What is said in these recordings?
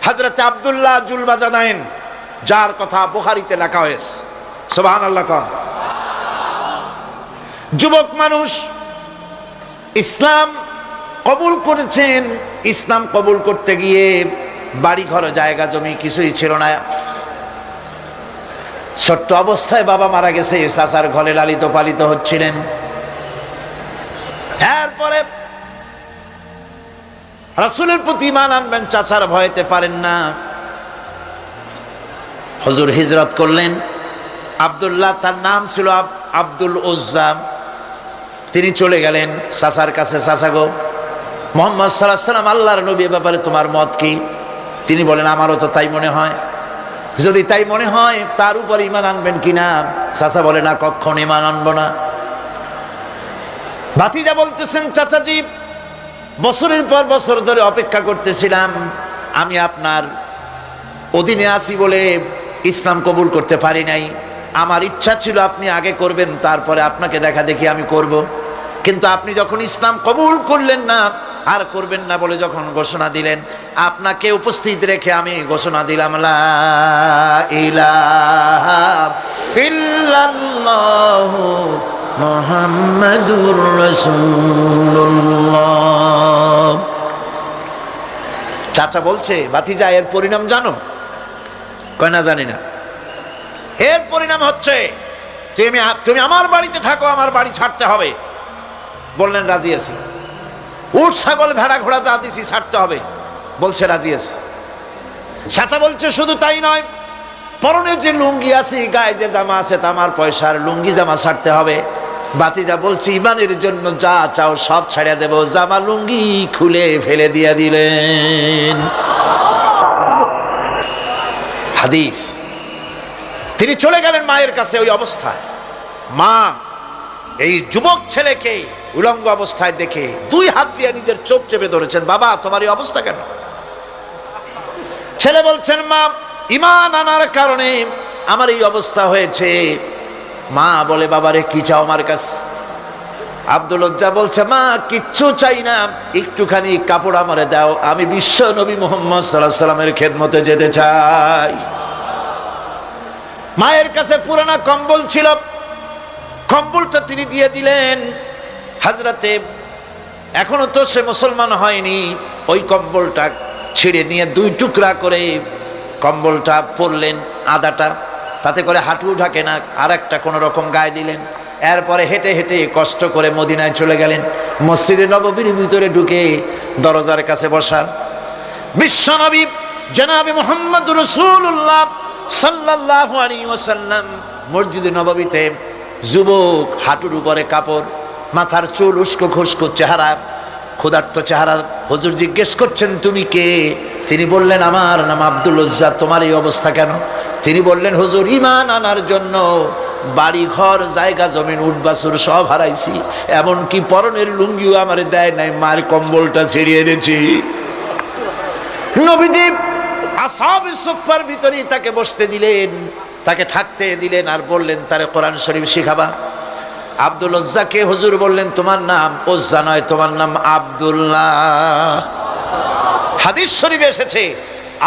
হযরত আব্দুল্লাহ জুলবাজানাইন, যার কথা বুখারীতে লেখা হয়েছে। সুবহানাল্লাহ কোন। যুবক মানুষ ইসলাম কবুল করেছেন। ইসলাম কবুল করতে গিয়ে বাড়ি ঘর জায়গা জমি কিছুই ছিল না। ছোট্ট অবস্থায় বাবা মারা গেছে, চাচার ঘরে লালিত পালিত হচ্ছিলেন। এরপরে রাসূলের প্রতি ঈমান আনবেন, চাচার ভয়তে পারেন না। হুজুর হিজরত করলেন। আব্দুল্লাহ, তার নাম ছিল আব্দুল উজ্জা, তিনি চলে গেলেন চাচার কাছে। চাচা গো, মুহাম্মদ সাল্লাল্লাহু আলাইহি ওয়াসাল্লাম আল্লাহর নবী, ব্যাপারে তোমার মত কি? তিনি বলেন, আমারও তো তাই মনে হয়। যদি তাই মনে হয় তার উপর ঈমান আনবেন কিনা? চাচা বলে, না, কখনো ঈমান আনবো না। ভাতিজা বলতেছেন, চাচাজি, বছরের পর বছর ধরে অপেক্ষা করতেছিলাম, আমি আপনার অধীনে আছি বলে ইসলাম কবুল করতে পারি নাই। আমার ইচ্ছা ছিল আপনি আগে করবেন, তারপরে আপনাকে দেখা দেখি আমি করব। কিন্তু আপনি যখন ইসলাম কবুল করলেন না, আর করবেন না বলে যখন ঘোষণা দিলেন, আপনাকে উপস্থিত রেখে আমি ঘোষণা দিলাম, লা ইলাহা ইল্লাল্লাহু মুহাম্মাদুর রাসূলুল্লাহ। চাচা বলছে, ভাতিজা, এর পরিণাম জানো? কয়, না, জানি না। এর পরিণাম হচ্ছে তুমি আমার বাড়িতে থাকো, আমার বাড়ি ছাড়তে হবে। বললেন, রাজি আছি। উট ছাগল ভেড়া ঘোড়া যা দিছি ছাড়তে হবে। বলছে, রাজি আছি। চাচা বলছে, শুধু তাই নয়, পরনের যে লুঙ্গি আছে, গায়ে যে জামা আছে, আমার পয়সার লুঙ্গি জামা ছাড়তে হবে। ভাতিজা বলছে, ঈমানের জন্য যা চাও সব ছাড়িয়ে দেব। জামা লুঙ্গি খুলে ফেলে দিয়ে দিলেন। হাদিস। তিনি চলে গেলেন মায়ের কাছে ওই অবস্থায়। মা এই যুবক ছেলেকে উলঙ্গ অবস্থায় দেখে দুই হাত দিয়ে নিজের চোখ চেপে ধরেছেন। বাবা, তোমার এই অবস্থা কেন? ছেলে বলছেন, মা, ঈমান আনার কারণে আমার এই অবস্থা হয়েছে। মা বলে, বাবারে, কি চাও আমার কাছে? আব্দুল উজ্জা বলছে, মা, কিচ্ছু চাই না, একটুখানি কাপড় আমারে দাও, আমি বিশ্ব নবী মুহাম্মদ সাল্লাল্লাহু আলাইহি ওয়াসাল্লামের খেদমতে যেতে চাই। মায়ের কাছে পুরানা কম্বল ছিল, কম্বলটা তিনি দিয়ে দিলেন। হযরতে, এখনো তো সে মুসলমান হয়নি, ওই কম্বলটা ছিঁড়ে নিয়ে দুই টুকরা করে কম্বলটা পরলেন, আদাটা, তাতে করে হাঁটু ঢাকে না, আর একটা কোনো রকম গায়ে দিলেন। এরপরে হেঁটে হেঁটে কষ্ট করে মদিনায় চলে গেলেন। মসজিদে নববীর ভিতরে ঢুকে দরজার কাছে বসা বিশ্বনবী জনাবে মুহাম্মদুর রাসূলুল্লাহ সাল্লাল্লাহু আলাইহি ওয়াসাল্লাম মসজিদে নববীতে, যুবক, হাঁটুর উপরে কাপড়, মাথার চুল, উস্কো খুস্কো চেহারা, ক্ষুধার্ত চেহারা। হুজুর জিজ্ঞেস করছেন, তুমি কে? তিনি বললেন, আমার নাম আব্দুল উজ্জা। তোমার এই অবস্থা কেন? তিনি বললেন, হুজুর, ঈমান আনার জন্য বাড়ি ঘর জায়গা জমিন উট বাছুর সব হারাইছি, এমনকি পরনের লুঙ্গিও আমারে দেয় নাই, মার কম্বলটা ছিঁড়িয়ে এনেছি। নবীজি আসহাবে সুফফার ভিতরেই তাকে বসতে দিলেন, তাকে থাকতে দিলেন, আর বললেন, তারে কোরআন শরীফ শিখাবা। আব্দুল উজ্জাকে হুজুর বললেন, তোমার নাম উজ্জা নয়, তোমার নাম আব্দুল্লাহ। হাদিস শরীফে এসেছে,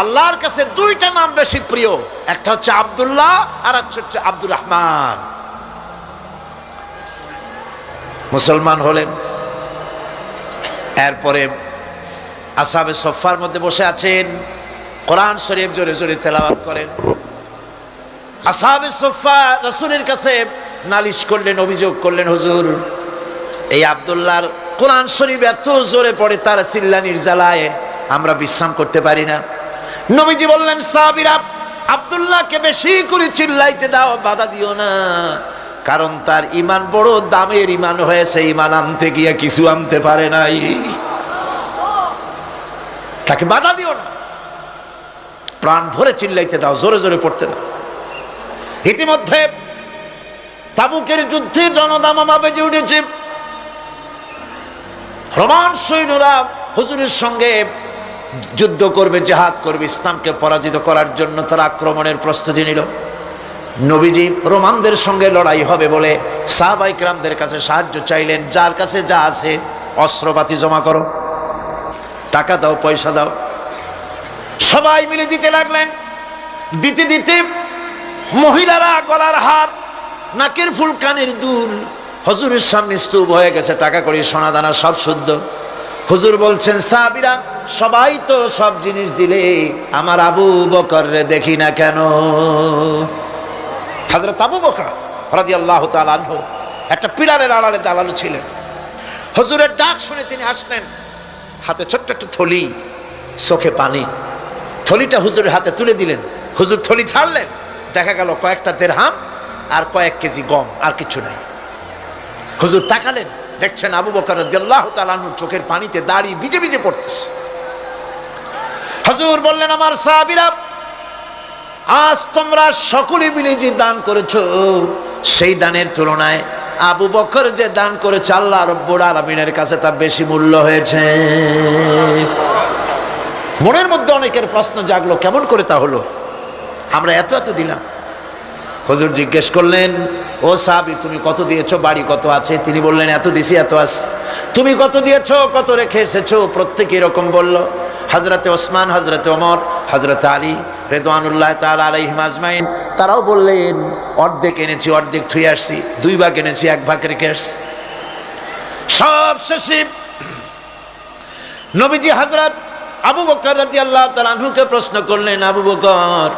আল্লাহর কাছে দুইটা নাম বেশি প্রিয়, একটা হচ্ছে আব্দুল্লাহ, আর একটা হচ্ছে আব্দুর রহমান। মুসলমান হলেন। এরপরে আসহাবে সুফফার মধ্যে বসে আছেন, কোরআন শরীফ জোরে জোরে তেলাওয়াত করেন। আসহাবে সুফফা রাসূলের কাছে নালিশ করলেন, অভিযোগ করলেন, হুজুর, এই আব্দুল্লাহর কোরআন শরীফ এত জোরে পড়ে, তার চিল্লানির জ্বালায় আমরা বিশ্রাম করতে পারি না। নবীজি বললেন, সাহাবীরা, আব্দুল্লাহকে বেশি করে চিল্লাইতে দাও, বাধা দিও না, কারণ তার ঈমান বড় দামের ঈমান হয়েছে, ঈমান আনতে গিয়ে কিছু আনতে পারে নাই, তাকে বাধা দিও না, প্রাণ ভরে চিল্লাইতে দাও, জোরে জোরে পড়তে দাও। ইতিমধ্যে তাবুকের যুদ্ধের রণদামামা বেজে উঠেছে। রোমান সৈন্যরা হুজুরের সঙ্গে যুদ্ধ করবে, জিহাদ করবে, ইসলামকে পরাজিত করার জন্য তারা আক্রমণের প্রস্তুতি নিল। নবীজি রোমানদের সঙ্গে লড়াই হবে বলে সাহাবায়ে কেরামদের কাছে সাহায্য চাইলেন, যার কাছে যা আছে অস্ত্রপাতি জমা করো, টাকা দাও, পয়সা দাও। সবাই মিলে দিতে লাগলেন। দিতে দিতে মহিলারা গলার হার, নাকের ফুল, কানের দুল হুজুরের সামনে স্তূপ হয়ে গেছে, টাকা কড়ি সোনা দানা সব শুদ্ধ। হুজুর বলছেন, সাহাবীরা সবাই তো সব জিনিস দিলে, আমার আবু বকর রে দেখি না কেন? হযরত আবু বকর রাদিয়াল্লাহু তাআলা আনহু একটা পিলারের আড়ালে দাঁড়ানো ছিলেন। হুজুরের ডাক শুনে তিনি আসলেন, হাতে ছোট্ট একটা থলি, চোখে পানি। থলিটা হুজুরের হাতে তুলে দিলেন। হুজুর থলি ছাড়লেন, দেখা গেল কয়েকটা দিরহাম আর কয়েক কেজি গম, আর কিছু নাই। হুজুর তাকালেন, দেখছেন আবু বকর রাদিয়াল্লাহু তাআলা আনহুর চোখের পানিতে দাড়ি ভিজে ভিজে পড়তেছে। হুজুর বললেন, আমার সাহাবীরা, আজ তোমরা সকলে মিলে যে দান করেছো, সেই দানের তুলনায় আবু বকর যে দান করেছে আল্লাহ রাব্বুল আলামিনের কাছে তা বেশি মূল্য হয়েছে। মনের মধ্যে অনেকের প্রশ্ন জাগলো, কেমন করে তা হলো? আমরা এত এত দিলাম। হুজুর জিজ্ঞেস করলেন, ও সাহাবী, তুমি কত দিয়েছো? বাড়ি কত আছে? তিনি বললেন, এত দিছি, এত আছে। তুমি কত দিয়েছো? কত রেখে এসেছো? প্রত্যেকে এরকম বলল। হযরতে ওসমান, হযরতে ওমর, হযরতে আলী রিদওয়ানুল্লাহ তাআলা আলাইহিম আজমাইন, তারাও বললেন, অর্ধেক এনেছি, অর্ধেক থুয়ে আসছি, 2 ভাগ এনেছি, 1 ভাগ রেখে আসছি। সব শেষে নবীজি হযরত আবু বকর রাদিয়াল্লাহু তাআলা আনহুকে প্রশ্ন করলেন, আবু বকর,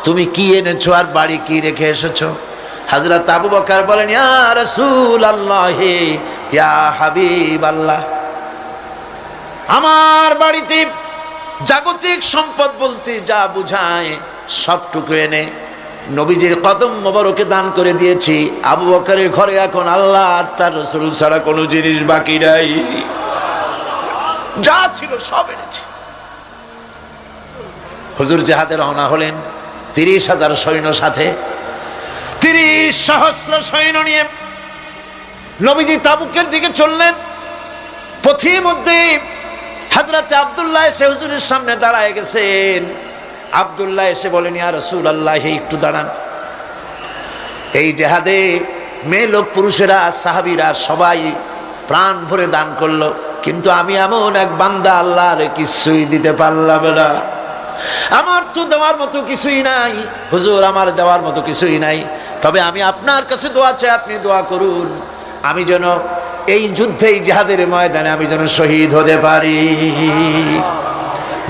তুমি কি এনেছো আর বাড়ি কি রেখে এসেছো? হযরত আবু বকর বলেন, ইয়া রাসূলুল্লাহ, ইয়া হাবিবাল্লাহ, আমার বাড়িতে জাগতিক সম্পদ বলতে যা বুঝায় সবটুকু এনে নবীজির কদম মোবারকে দান করে দিয়েছি। আবু বকরের ঘরে এখন আল্লাহ আর তার রাসূল ছাড়া কোনো জিনিস বাকি নাই, যা ছিল সব এনেছি। হুজুর জিহাদে রওনা হলেন 30,000 সৈন্য সাথে, 30,000 সৈন্য নিয়ে নবীজি তাবুকের দিকে চললেন। পথের মধ্যে হযরত আব্দুল্লাহ এসে হুজুরের সামনে দাঁড়ায় গেছেন। আব্দুল্লাহ এসে বলেন, ইয়া রাসূলুল্লাহ, একটু দাঁড়ান। এই জিহাদে মেয়ে লোক, পুরুষেরা, সাহাবীরা সবাই প্রাণ ভরে দান করলো, কিন্তু আমি এমন এক বান্দা, আল্লাহর কিছুই দিতে পারলাম না। আমার তো দেওয়ার মতো কিছুই নাই হুজুর, আমার দেওয়ার মতো কিছুই নাই। তবে আমি আপনার কাছে দোয়া চাই, আপনি দোয়া করুন, আমি যেন এই যুদ্ধে, এই জিহাদের ময়দানে আমি যেন শহীদ হতে পারি।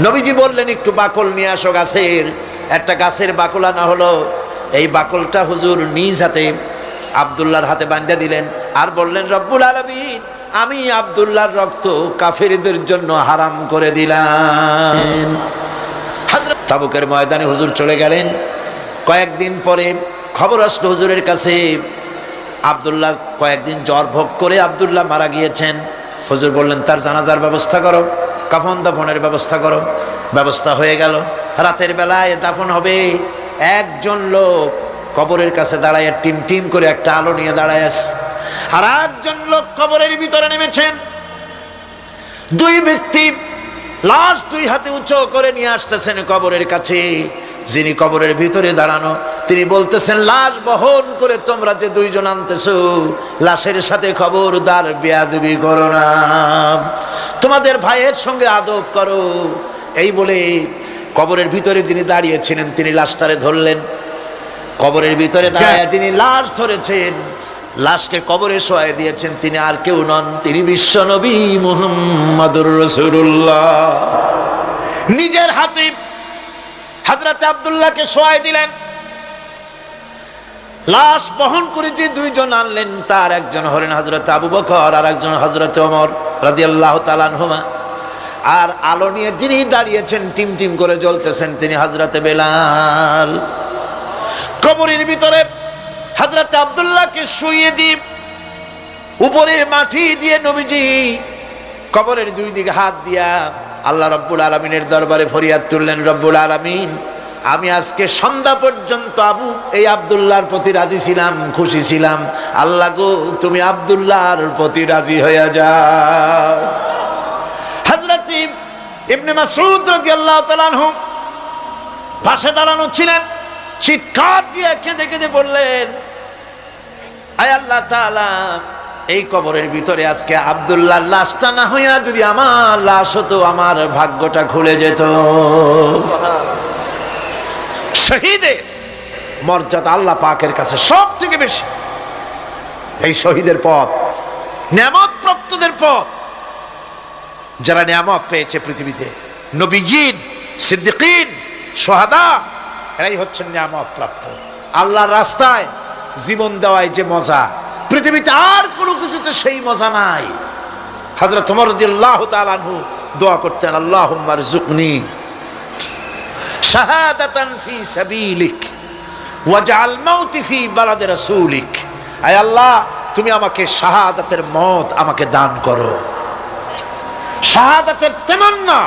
নবীজি বললেন, একটু বাকল নিয়ে আসো গাছের। একটা গাছের বাকল আনা হলো। এই বাকলটা হুজুর নিজ হাতে আব্দুল্লাহর হাতে বাঁধা দিলেন আর বললেন, রব্বুল আলামিন, আমি আব্দুল্লাহর রক্ত কাফেরদের জন্য হারাম করে দিলাম। হযরত তাবুকের ময়দানে হুজুর চলে গেলেন। কয়েকদিন পরে খবর আসলো হুজুরের কাছে, আব্দুল্লাহ কয়েকদিন জ্বর ভোগ করে আব্দুল্লাহ মারা গিয়েছেন। হুজুর বললেন, তার জানাজার ব্যবস্থা করো, কাফন দাফনের ব্যবস্থা করো। ব্যবস্থা হয়ে গেল। রাতের বেলায় দাফন হবে। একজন লোক কবরের কাছে দাঁড়ায় টিম টিম করে একটা আলো নিয়ে দাঁড়ায় আছে, আর একজন লোক কবরের ভিতরে নেমেছেন। 2 ব্যক্তি লাশ 2 হাতে উঁচু করে নিয়ে আসতেছেন কবরের কাছে। যিনি কবরের ভিতরে দাঁড়ানো, তিনি বলতেছেন, লাশ বহন করে তোমরা যে 2 জন আনতেছো, লাশের সাথে খবরদার বেয়াদবি করো না, তোমাদের ভাইয়ের সঙ্গে আদব করো। এই বলে কবরের ভিতরে যিনি দাঁড়িয়েছিলেন তিনি লাশটারে ধরলেন। কবরের ভিতরে দাঁড়িয়ে যিনি লাশ ধরেছেন, লাশকে কবরে শোয়াই দিয়েছেন, তিনি আর কেউ নন, তিনি বিশ্ব নবী মুহাম্মদুর রাসূলুল্লাহ। নিজের হাতে হযরত আব্দুল্লাহকে শোয়াই দিলেন। লাশ বহন করে যে 2 জন আনলেন, তার একজন হলেন হযরত আবু বকর আর একজন হযরত ওমর রাদিয়াল্লাহু তাআলা আনহুমা। আর আলো নিয়ে যিনি দাঁড়িয়েছেন, টিম টিম করে জ্বলতেছেন, তিনি হযরত বেলাল। কবরের ভিতরে হযরত আব্দুল্লাহকে শুইয়ে দিয়ে উপরে মাটি দিয়ে নবীজি কবরের 2 দিকে হাত দিয়া আল্লাহ রাব্বুল আলামিনের দরবারে ফরিয়াদ তুললেন, রব্বুল আলামিন, আমি আজকে সন্ধ্যা পর্যন্ত এই আব্দুল্লাহর প্রতি রাজি ছিলাম, খুশি ছিলাম। আল্লাহ গো, তুমি আব্দুল্লাহর প্রতি রাজি হয়ে যাও। হযরত ইবনে মাসউদ রাদিয়াল্লাহু তাআলা আনহু পাশে দাঁড়ানো ছিলেন। চিৎকার দিয়ে কেঁদে কেঁদে বললেন, আয় আল্লাহ তাআলা, এই কবরের ভিতরে আজকে আব্দুল্লাহ লাশটা না হইয়া যদি আমার লাশ হতো, আমার ভাগ্যটা খুলে যেত। শহীদের মর্যাদা আল্লাহ পাকের কাছে সব থেকে বেশি। এই শহীদের পথ নিয়ামত প্রাপ্তদের পথ, যারা নিয়ামত পেয়েছে পৃথিবীতে, নবীজিন, সিদ্দিকিন, সোহাদা, এরাই হচ্ছেন নিয়ামত প্রাপ্ত। আল্লাহর রাস্তায় জীবন দেওয়ায় যে মজা, পৃথিবীতে আর কোনো কিছুতে সেই মজা নাই। হযরত ওমর রাদিয়াল্লাহু তাআলা আনহু দোয়া করতেন, আল্লাহুম্মা রযুকনি শাহাদাতান ফি সাবিলিক ওয়াজআল মাউতি ফি বালাদি রাসূলিক। আয় আল্লাহ, তুমি আমাকে শাহাদাতের মত আমাকে দান করো। শাহাদাতের তামান্না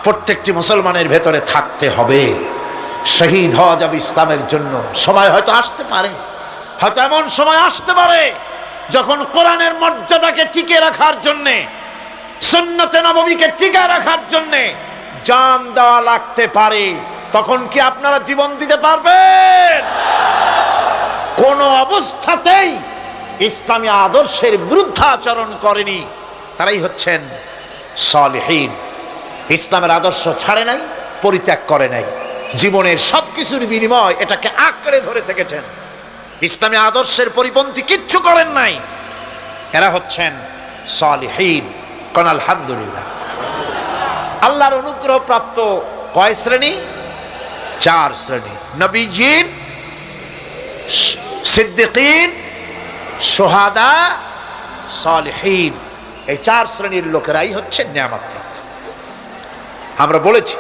প্রত্যেকটি মুসলমানের ভেতরে থাকতে হবে। শহীদ হওয়া যাবে ইসলামের জন্য। সময় হয়তো আসতে পারে, হয়তো এমন সময় আসতে পারে যখন কোরআনের মর্যাদাকে টিকে রাখার জন্য, সুন্নতে নববীকে টিকে রাখার জন্য জান দেওয়া লাগতে পারে। তখন কি আপনারা জীবন দিতে পারবেন? কোন অবস্থাতেই ইসলামী আদর্শের বিরুদ্ধাচরণ করেনি তারাই হচ্ছেন সালেহীন। ইসলামের আদর্শ ছাড়ে নাই, পরিত্যাগ করে নাই, জীবনের সবকিছুর বিনিময় এটাকে আঁকড়ে ধরে থেকেছেন। ইসলামী আদর্শের পরিপন্থী কিচ্ছু করেন নাই। এরা হচ্ছেন সালেহীন। কোন আলহামদুলিল্লাহ। আল্লাহর অনুগ্রহ প্রাপ্ত কয় শ্রেণী? 4 শ্রেণী। নবীজিন, সিদ্দিকিন, সোহাদা, সালেহীন। এই 4 শ্রেণীর লোকেরাই হচ্ছে নিয়ামত প্রাপ্ত। আমরা বলেছি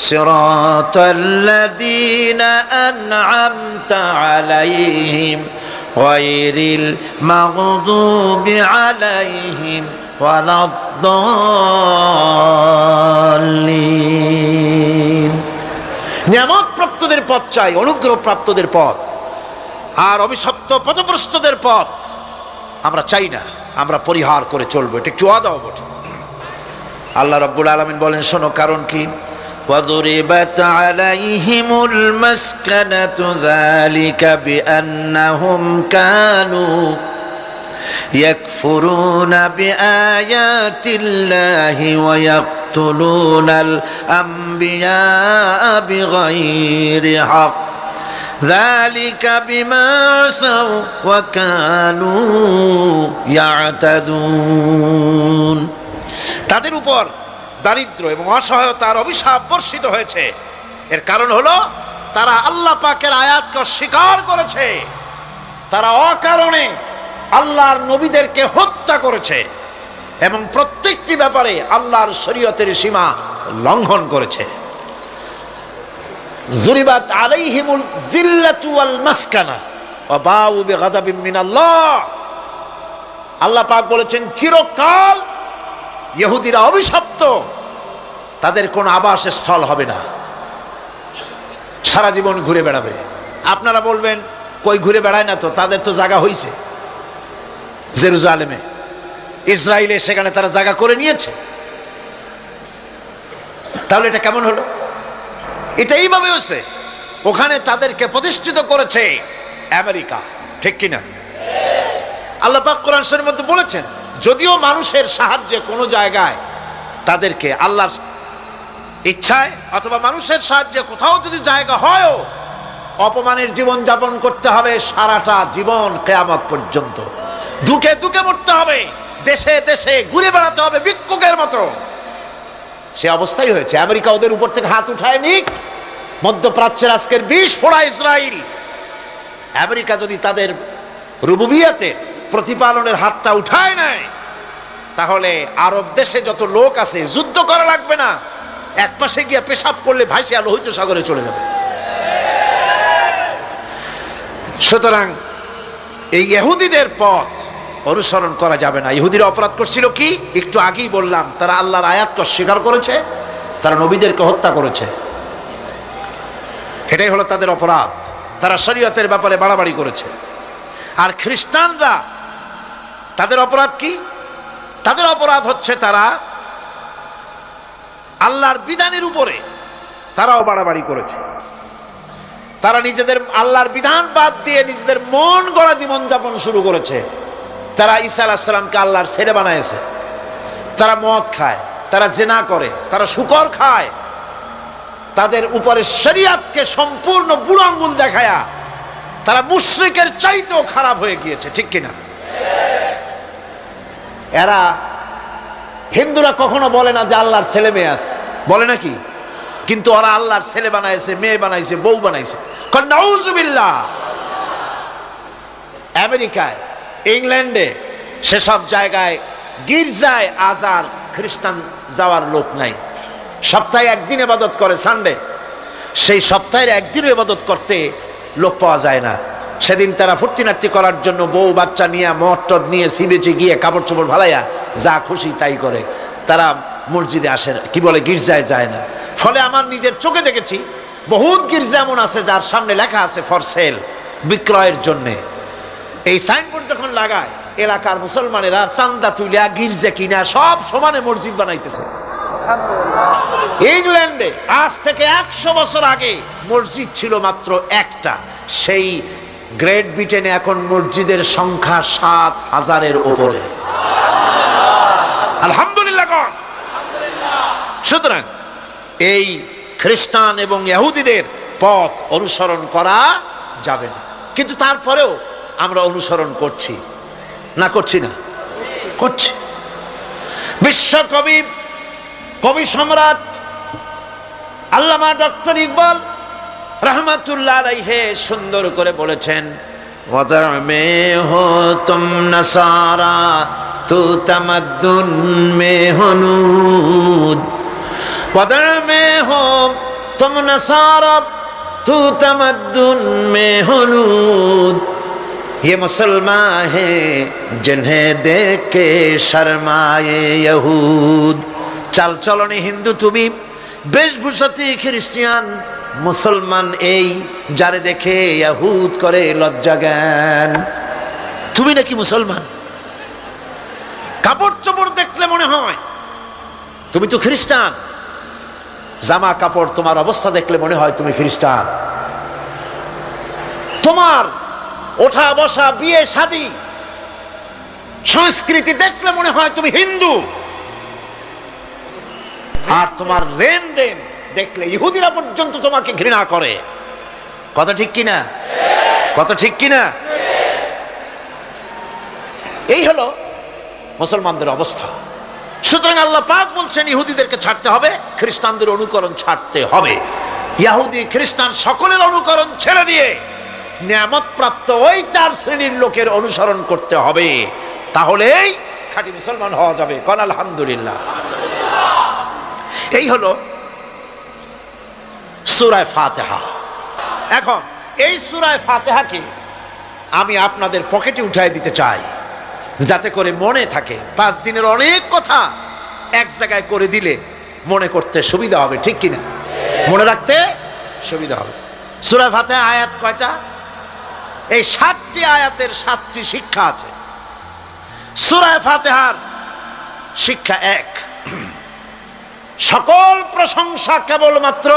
সিরাতাল্লাযীনা আন'আমতা আলাইহিম গায়রিল মাগদুবি আলাইহিম ওয়ালাদ-দাল্লিন। নিয়ামত প্রাপ্তদের পথ চাই, অনুগ্রহ প্রাপ্তদের পথ, আর অভিশপ্ত পথভ্রষ্টদের পথ আমরা চাই না। আমরা পরিহার করে চলবো, এটা একটু ওয়াদাও বটে। আল্লাহ রাব্বুল আলামিন বলেন, শোনো কারণ কি? وَضُرِبَتْ عَلَيْهِمُ الْمَسْكَنَةُ ذَلِكَ بِأَنَّهُمْ كَانُوا يَكْفُرُونَ بِآيَاتِ اللَّهِ وَيَقْتُلُونَ الْأَنْبِيَاءَ بِغَيْرِ حَقٍّ ذَلِكَ بِمَا عَصَوْا وَكَانُوا يَعْتَدُونَ। তাদের উপর দারিদ্র এবং অসহায়তার অভিশাপ বর্ষিত হয়েছে। এর কারণ হলো তারা আল্লাহ পাকের আয়াতকে অস্বীকার করেছে, তারা অকারণে আল্লাহর নবীদেরকে হত্যা করেছে এবং প্রত্যেকটি ব্যাপারে আল্লাহর শরীয়তের সীমা লঙ্ঘন করেছে। যুরিবাত আলাইহিমুল যিল্লাতু ওয়াল মাসকানা ওয়া বাউ বিগাদাবিন মিনাল্লাহ। আল্লাহ পাক বলেছেন, চিরকাল ইহুদিরা অভিশপ্ত, তাদের কোনো আবাসস্থল হবে না, সারা জীবন ঘুরে বেড়াবে। আপনারা বলবেন, কই ঘুরে বেড়ায় না তো, তাদের তো জায়গা হইছে জেরুজালেমে, ইসরায়েলে, সেখানে তারা জায়গা করে নিয়েছে। তাহলে এটা কেমন হলো? এটা এইভাবে হচ্ছে। ওখানে তাদেরকে প্রতিষ্ঠিত করেছে আমেরিকা, ঠিক কিনা? আল্লাহ পাক কোরআন শরীফের মধ্যে বলেছেন, যদিও মানুষের সাহায্যে কোনো জায়গায় তাদেরকে আল্লাহর ইচ্ছায় অথবা মানুষের সাহায্যে কোথাও যদি জায়গা হয়ও, অপমানের জীবন যাপন করতে হবে সারাটা জীবন, কিয়ামত পর্যন্ত দুঃখে দুঃখে মরতে হবে, দেশে দেশে ঘুরে বেড়াতে হবে ভিক্ষুকের মতো। সে অবস্থাই হয়েছে। আমেরিকা ওদের উপর থেকে হাত উঠায় নিক, মধ্যপ্রাচ্যের আজকের 20 ফোড়া ইসরায়েল, আমেরিকা যদি তাদের রুবুবিয়াতের প্রতিপালনের হাতটা উঠায় নেয়, তাহলে আরব দেশে যত লোক আছে যুদ্ধ করা লাগবে না, এক পাশে গিয়ে পেশাব করলে ভাসিয়া লোহিত সাগরে চলে যাবে। সুতরাং এই ইহুদিদের পথ অনুসরণ করা যাবে না। ইহুদিরা অপরাধ করছিল কি? একটু আগেই বললাম, তারা আল্লাহর আয়াতকে অস্বীকার করেছে, তারা নবীদেরকে হত্যা করেছে, এটাই হলো তাদের অপরাধ। তারা শরীয়তের ব্যাপারে বাড়াবাড়ি করেছে। আর খ্রিস্টানরা, তাদের অপরাধ কি? তাদের অপরাধ হচ্ছে তারা আল্লাহর বিধানের উপরে তারাও বাড়াবাড়ি করেছে। তারা নিজেদের আল্লাহর বিধান বাদ দিয়ে নিজেদের মন গড়া জীবন যাপন শুরু করেছে। তারা ঈসা আলাইহিস সালামকে আল্লাহর ছেলে বানাইছে, তারা মদ খায়, তারা জিনা করে, তারা শুকর খায়, তাদের উপরে শরীয়তকে সম্পূর্ণ বুড়ো আঙ্গুল দেখায়া তারা মুশরিকের চাইতেও খারাপ হয়ে গিয়েছে, ঠিক কিনা? এরা হিন্দুরা কখনো বলে না যে আল্লাহর ছেলে মেয়ে আছে, বলে নাকি? কিন্তু ওরা আল্লাহর ছেলে বানাইছে, মেয়ে বানাইছে, বউ বানাইছে। নাউজুবিল্লাহ। আমেরিকায়, ইংল্যান্ডে, সেসব জায়গায় গির্জায় আজ আর খ্রিস্টান যাওয়ার লোক নাই। সপ্তাহে একদিন ইবাদত করে, সানডে। সেই সপ্তাহের একদিন ইবাদত করতে লোক পাওয়া যায় না। সেদিন তারা ফুর্তিনার্তি করার জন্য বউ বাচ্চা নিয়ে, মদ টদ নিয়ে, সিবেচে গিয়ে কাপড় চোপড় ভালাইয়া যা খুশি তাই করে। তারা মসজিদে আসে, কি বলে, গির্জায় যায় না। ফলে আমার নিজের চোখে দেখেছি বহুত গির্জা এমন আছে যার সামনে লেখা আছে ফর সেল, বিক্রয়ের জন্যে। এই সাইনবোর্ড যখন লাগায়, এলাকার মুসলমানেরা চান্দা তুলিয়া গির্জা কিনা সব সমানে মসজিদ বানাইতেছে। ইংল্যান্ডে আজ থেকে 100 বছর আগে মসজিদ ছিল মাত্র একটা। সেই গ্রেট ব্রিটেনে এখন মসজিদের সংখ্যা 7000-এর উপরে। আলহামদুলিল্লাহ। সুতরাং এই খ্রিস্টান এবং ইহুদিদের পথ অনুসরণ করা যাবে না, কিন্তু তারপরেও আমরা অনুসরণ করছি না, করছি না? করছি। বিশ্বকবি, কবি সম্রাট আল্লামা ডক্টর ইকবাল রহমাতুল্লাহ আলাইহি সুন্দর করে বলেছেন, ওয়াদা মে হো তুম নসারা তু তামাদ্দুন মে হনুদ, ওয়াদা মে হো তুম নসারা তু তামাদ্দুন মে হনুদ, ये मुसलमान है जिन्हें देख के शर्माए यहूद। চাল চলনে হিন্দু তুমি, বেশভূষাতে খ্রিস্টান, মুসলমান এই যারে দেখে ইহুদ করে লজ্জা জ্ঞান। তুমি নাকি মুসলমান? কাপড় চোপড় দেখলে মনে হয় তুমি তো খ্রিস্টান, জামা কাপড় তোমার অবস্থা দেখলে মনে হয় তুমি খ্রিস্টান, তোমার ওঠা বসা, বিয়ে শাদী, সংস্কৃতি দেখলে মনে হয় তুমি হিন্দু, আর তোমার লেনদেন দেখলে ইহুদিরা পর্যন্ত তোমাকে ঘৃণা করে। কথা ঠিক কিনা? কথা ঠিক কিনা? এই হলো মুসলমানদের অবস্থা। সুতরাং আল্লাহ পাক বলছেন ইহুদিদেরকে ছাড়তে হবে, খ্রিস্টানদের অনুকরণ ছাড়তে হবে। ইহুদি খ্রিস্টান সকলের অনুকরণ ছেড়ে দিয়ে নিয়ামত প্রাপ্ত ওই 4 শ্রেণীর লোকের অনুসরণ করতে হবে, তাহলেই খাঁটি মুসলমান হওয়া যাবে। কোন আলহামদুলিল্লাহ। এই হলো সূরা ফাতিহা। এখন এই সূরা ফাতিহাকে আমি আপনাদের পকেটে উঠাই দিতে চাই, যাতে করে মনে থাকে। 5 দিনের অনেক কথা এক জায়গায় করে দিলে মনে করতে সুবিধা হবে, ঠিক কিনা? মনে রাখতে সুবিধা হবে। সূরা ফাতিহা আয়াত কয়টা? এই 7টি আয়াতের 7টি শিক্ষা আছে। সূরা ফাতিহার শিক্ষা 1, সকল প্রশংসা কেবলমাত্র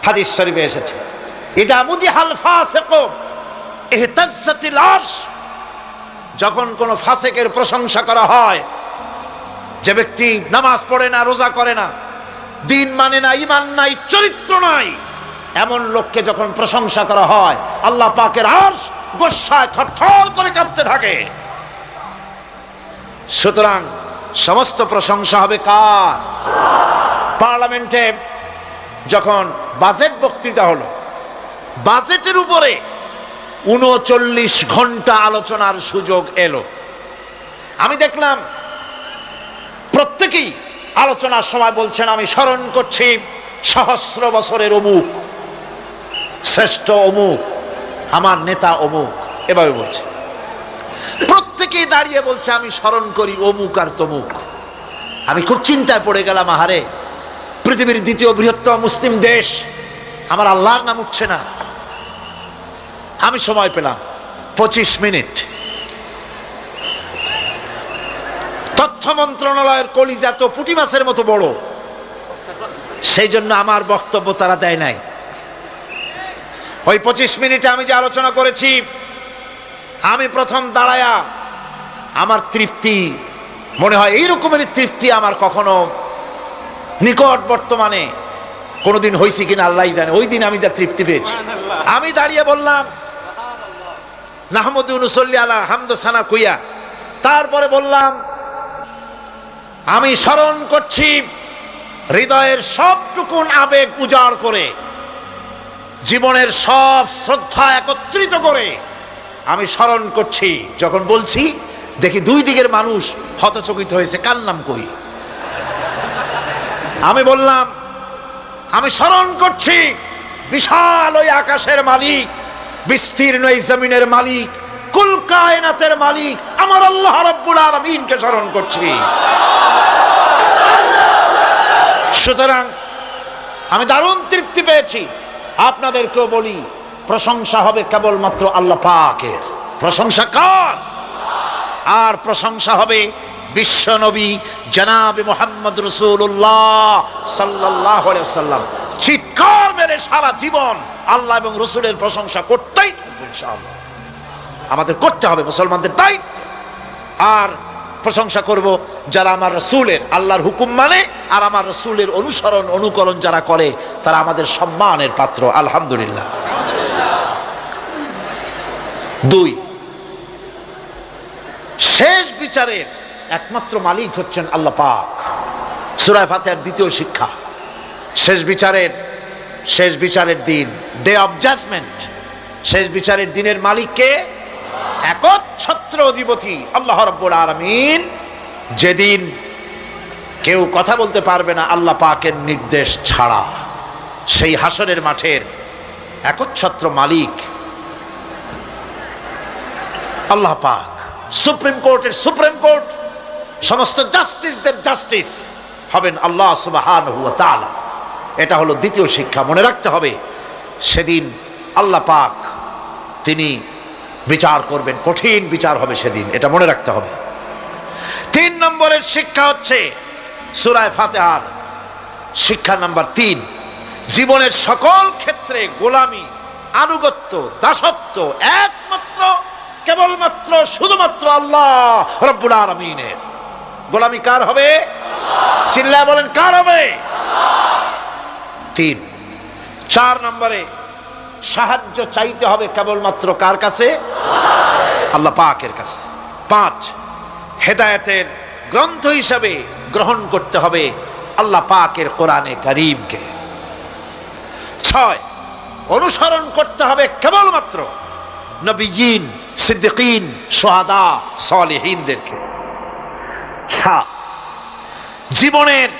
হাদিস শরীফে এসেছে, ইদা মুদিহাল ফাসিকু ইহতাজ্জাতিল আরশ। যখন কোন ফাসিকের প্রশংসা করা হয়, যে ব্যক্তি নামাজ পড়ে না, রোজা করে না, দিন মানে না, ঈমান নাই, চরিত্র নাই, এমন লোককে যখন প্রশংসা করা হয়, আল্লাহ পাকের আরশ গোসায় থরথর করে কাঁপতে থাকে। সুতরাং সমস্ত প্রশংসা হবে কার? পার্লামেন্টে যখন বাজেট বক্তৃতা হলো, বাজেটের উপরে 39 ঘন্টা আলোচনার সুযোগ এলো। আমি দেখলাম প্রত্যেকেই আলোচনার সময় বলছেন, আমি স্মরণ করছি সহস্র বছরের অমুক, শ্রেষ্ঠ অমুক, আমার নেতা অমুক, এভাবে বলছে। প্রত্যেকেই দাঁড়িয়ে বলছে আমি স্মরণ করি অমুক আর তমুক। আমি খুব চিন্তায় পড়ে গেলাম, আহারে, পৃথিবীর 2য় বৃহত্তম মুসলিম দেশ, আমার আল্লাহর নাম উঠছে না। আমি সময় পেলাম 25 মিনিট। তথ্য মন্ত্রণালয়ের কলিজা তো পুঁটি মাছের মতো বড়, সেই জন্য আমার বক্তব্য তারা দেয় নাই। ওই 25 মিনিটে আমি যে আলোচনা করেছি, আমি প্রথম দাঁড়ায়া আমার তৃপ্তি মনে হয় এই রকমের তৃপ্তি আমার কখনো নিকট বর্তমানে কোনোদিন হয়েছে কিনা আল্লাহই জানে। ওই দিন আমি যা তৃপ্তি পেয়েছি, আমি দাঁড়িয়ে বললাম নাহমুদু নুসল্লি আলা হামদ সানা কুইয়া, তারপরে বললাম আমি স্মরণ করছি হৃদয়ের সবটুকুন আবেগ উজাড় করে, জীবনের সব শ্রদ্ধা একত্রিত করে আমি স্মরণ করছি। যখন বলছি দেখি দুই দিকের মানুষ হতচকিত হয়েছে, কার নাম কই। আমি বললাম আমি স্মরণ করছি বিশাল ওই আকাশের মালিক, বিস্তীর্ণ এই জমিনের মালিক, কুল কায়নাতের মালিক আমার আল্লাহ রাব্বুল আলামিনকে স্মরণ করছি। সুতরাং আমি দারুণ তৃপ্তি পেয়েছি। আপনাদেরকেও বলি প্রশংসা হবে কেবলমাত্র আল্লাহ পাকের। প্রশংসা কার? আর প্রশংসা হবে বিশ্ব নবী জনাবে মুহাম্মদ রাসূলুল্লাহ সাল্লাল্লাহু আলাইহি ওয়াসাল্লাম। চিৎকার মেরে সারা জীবন আল্লাহ এবং রাসূলের প্রশংসা করতেই থাকবো ইনশাআল্লাহ। আমাদের করতে হবে, মুসলমানদের দায়িত্ব। আর প্রশংসা করব যারা আমার রাসূলের আল্লাহর হুকুম মানে আর আমার রাসূলের অনুসরণ অনুকরণ যারা করে তারা আমাদের সম্মানের পাত্র, আলহামদুলিল্লাহ। 2, শেষ বিচারের একমাত্র মালিক হচ্ছেন আল্লাহ পাক। সূরা ফাতিহার দ্বিতীয় শিক্ষা, শেষ বিচারের দিন, ডে অফ জাজমেন্ট, শেষ বিচারের দিনের মালিককে একচ্ছত্র অধিপতি আল্লাহ রাব্বুল আলামিন। যেদিন কেউ কথা বলতে পারবে না আল্লাহ পাকের নির্দেশ ছাড়া, সেই হাসরের মাঠের একচ্ছত্র মালিক আল্লাহ পাক। সুপ্রিম কোর্টের সুপ্রিম কোর্ট, সমস্ত জাস্টিসদের জাস্টিস হবেন আল্লাহ সুবহানাহু ওয়া তাআলা। এটা হলো দ্বিতীয় শিক্ষা, মনে রাখতে হবে। সেদিন আল্লাহ পাক তিনি বিচার করবেন, কঠিন বিচার হবে সেদিন, এটা মনে রাখতে হবে। 3 নম্বরের শিক্ষা হচ্ছে সূরা ফাতিহার শিক্ষা নাম্বার 3, জীবনের সকল ক্ষেত্রে গোলামি, আনুগত্য, দাসত্ব একমাত্র কেবলমাত্র শুধুমাত্র আল্লাহ রাব্বুল আলামিনের। গোলামি কার হবে? চিল্লায় বলেন কার হবে? 3। 4 নম্বরে সাহায্য চাইতে হবে কেবলমাত্র কার কাছে? আল্লাহ পাকের কাছে। 5, হেদায়েতের গ্রন্থ হিসাবে গ্রহণ করতে হবে আল্লাহ পাকের কোরআনে কারীমকে। 6, অনুসরণ করতে হবে কেবলমাত্র নবীয়িন, সিদ্দিকিন, শুহাদা, সালেহিনদেরকে। 7, জীবনের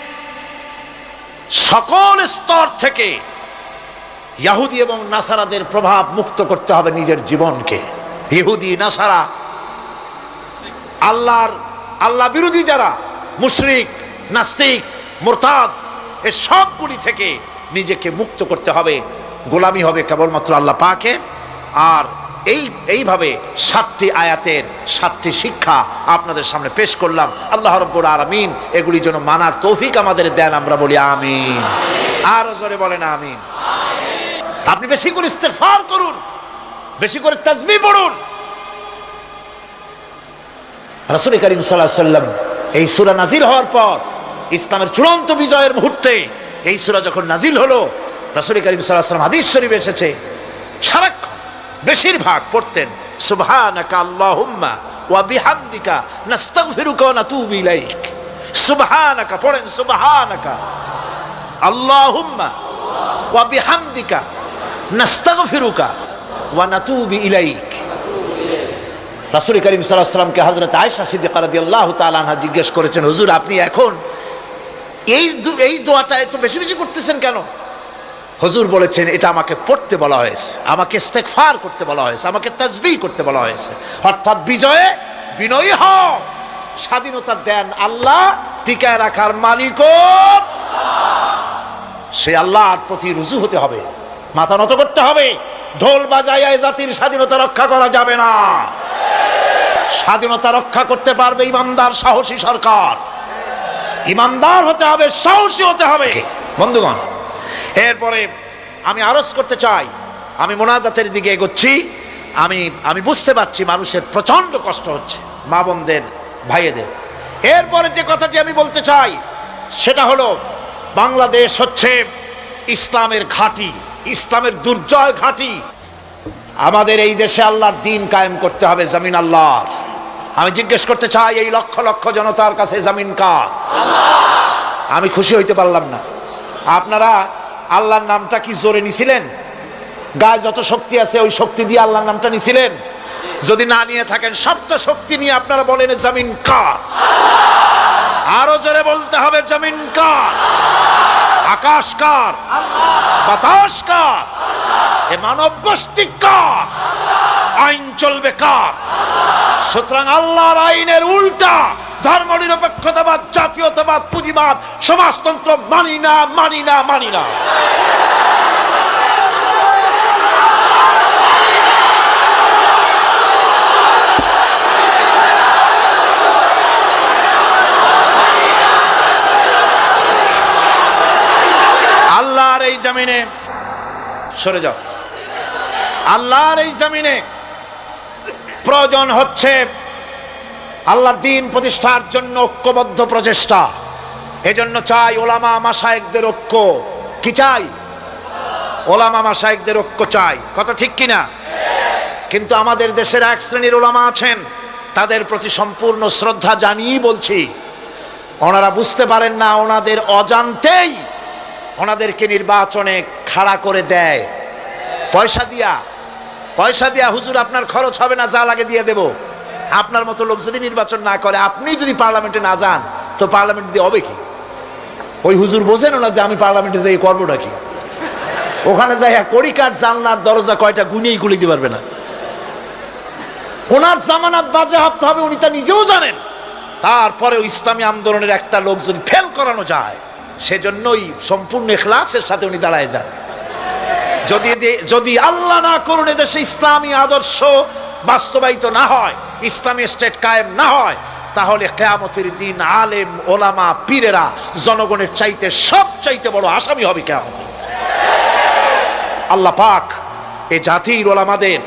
সকল স্তর থেকে ইহুদি এবং নাসারাদের প্রভাব মুক্ত করতে হবে নিজের জীবনকে। ইহুদি, নাসারা, আল্লাহ বিরোধী যারা মুশরিক, নাস্তিক, মুরতাদ, এই সবগুলি থেকে নিজেকে মুক্ত করতে হবে। গোলামি হবে কেবলমাত্র আল্লাহ পাকের। আর এইভাবে 7টি আয়াতের 7টি শিক্ষা আপনাদের সামনে পেশ করলাম। আল্লাহ রাব্বুল আলামিন এগুলি যেন মানার তৌফিক আমাদের দেন, আমরা বলি আমিন। আরো জোরে বলেন আমিন। আপনি বেশি করে ইস্তেগফার করুন, বেশি করে তাসবিহ পড়ুন। রাসূল করিম সাল্লাল্লাহু আলাইহি ওয়াসাল্লাম এই সূরা নাজিল হওয়ার পর, ইসলামের চূড়ান্ত বিজয়ের মুহূর্তে এই সূরা যখন নাজিল হলো, রাসূল করিম সাল্লাল্লাহু আলাইহি ওয়াসাল্লাম হাদিস শরীফে এসেছে সারাক্ষণ বেশিরভাগ পড়তেন সুবহানাকা আল্লাহুম্মা ওয়া বিহামদিকা নাস্তাগফিরুকা ওয়া নাতুবু ইলাইক। সুবহানাকা পড়েন, সুবহানাকা আল্লাহুম্মা ওয়া বিহামদিকা নাস্তাগফিরুকা ওয়া নাতুবু ইলাইক। রাসূল করিম সাল্লাল্লাহু আলাইহি ওয়াসাল্লামকে হযরত আয়েশা সিদ্দিকা রাদিয়াল্লাহু তাআলা আনহা জিজ্ঞেস করেছেন, হুজুর আপনি এখন এই দোয়াটা এত বেশি বেশি করতেছেন কেন? হুজুর বলেছেন এটা আমাকে পড়তে বলা হয়েছে, আমাকে ইস্তেগফার করতে বলা হয়েছে, আমাকে তাসবিহ করতে বলা হয়েছে। অর্থাৎ বিজয়ে বিনয়ী হও, স্বাধীনতা দেন আল্লাহ, টিকায় রাখার মালিকও সে আল্লাহর প্রতি রুজু হতে হবে, মাথা নত করতে হবে। ঢোল বাজাইয়া জাতির স্বাধীনতা রক্ষা করা যাবে না। স্বাধীনতা রক্ষা করতে পারবে ইমানদার সাহসী সরকার। ইমানদার হতে হবে, সাহসী হতে হবে। বন্ধুগণ, এরপরে আমি আরজ করতে চাই, আমি মোনাজাতের দিকে এগোচ্ছি। আমি বুঝতে পারছি মানুষের প্রচন্ড কষ্ট হচ্ছে, মা বোনদের, ভাইয়েদের। এরপরে যে কথাটি আমি বলতে চাই সেটা হলো, বাংলাদেশ হচ্ছে ইসলামের ঘাঁটি, ইসলামের দুর্জয় ঘাঁটি। আমাদের এই দেশে আল্লাহর দ্বীন কায়েম করতে হবে, জমিন আল্লাহর। আমি জিজ্ঞেস করতে চাই, এই লক্ষ লক্ষ জনতার কাছে জমিন কার? আমি খুশি হইতে পারলাম না। আপনারা আল্লাহর নামটা কি জোরে নিছিলেন? গায়ে যত শক্তি আছে ওই শক্তি দিয়ে আল্লাহর নামটা নিছিলেন? যদি না নিয়ে থাকেন, সবটা শক্তি নিয়ে আপনারা বলেন জমিন কার? আরো জোরে বলতে হবে, জমিন কার? আকাশ কার? বাতাস কার? এ মানব গোষ্ঠী কার? আইন চলবে কার? সুতরাং আল্লাহর আইনের উল্টা ধর্মনিরপেক্ষতাবাদ, জাতীয়তাবাদ, পুঁজিবাদ, সমাজতন্ত্র মানি না, মানি না, মানি না। আল্লাহর এই জমিনে, সরে যাও, আল্লাহর এই জমিনে প্রয়োজন হচ্ছে আল্লাহর দ্বীন প্রতিষ্ঠার জন্য ঐক্যবদ্ধ প্রচেষ্টা। এজন্য চাই ওলামা মাশায়েখদের ঐক্য। কি চাই? ওলামা মাশায়েখদের ঐক্য চাই। কথা ঠিক কিনা? কিন্তু আমাদের দেশের এক শ্রেণীর ওলামা আছেন, তাদের প্রতি সম্পূর্ণ শ্রদ্ধা জানিয়ে বলছি, ওনারা বুঝতে পারেন না, ওনাদের অজান্তেই ওনাদেরকে নির্বাচনে খাড়া করে দেয় পয়সা দিয়া। হুজুর আপনার খরচ হবে না, যা লাগে দিয়ে দেব। আপনার মতো লোক যদি নির্বাচন না করে, আপনি যদি পার্লামেন্টে না যান, তো পার্লামেন্ট দিয়ে হবে কি? ওই হুজুর বোঝেন না যে আমি পার্লামেন্টে যাই করবোটা কি? ওখানে যাই কড়িকাঠ, জানলার দরজা কয়টা গুনেই গুলি দিতে পারবে না। ওনার জামানত বাজেয়াপ্ত হবে, উনি তা নিজেও জানেন। তারপরেও ইসলামী আন্দোলনের একটা লোক যদি ফেল করানো যায়, সেজন্যই সম্পূর্ণ ইখলাসের সাথে উনি দাঁড়ায় যান। যদি আল্লাহ না করুন এদেশে ইসলামী আদর্শ বাস্তবায়িত না হয়, ইসলামী স্টেট কায়েম না হয়, তাহলে কিয়ামতের দিন আলেম, ওলামা, পীরেরা জনগণের চাইতে সবচাইতে বড় আসামি হবে কিয়ামতে। আল্লাহ পাক এ জাতির ওলামাদের,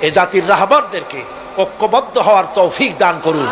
এ জাতির রাহবরদেরকে ঐক্যবদ্ধ হওয়ার তৌফিক দান করুন।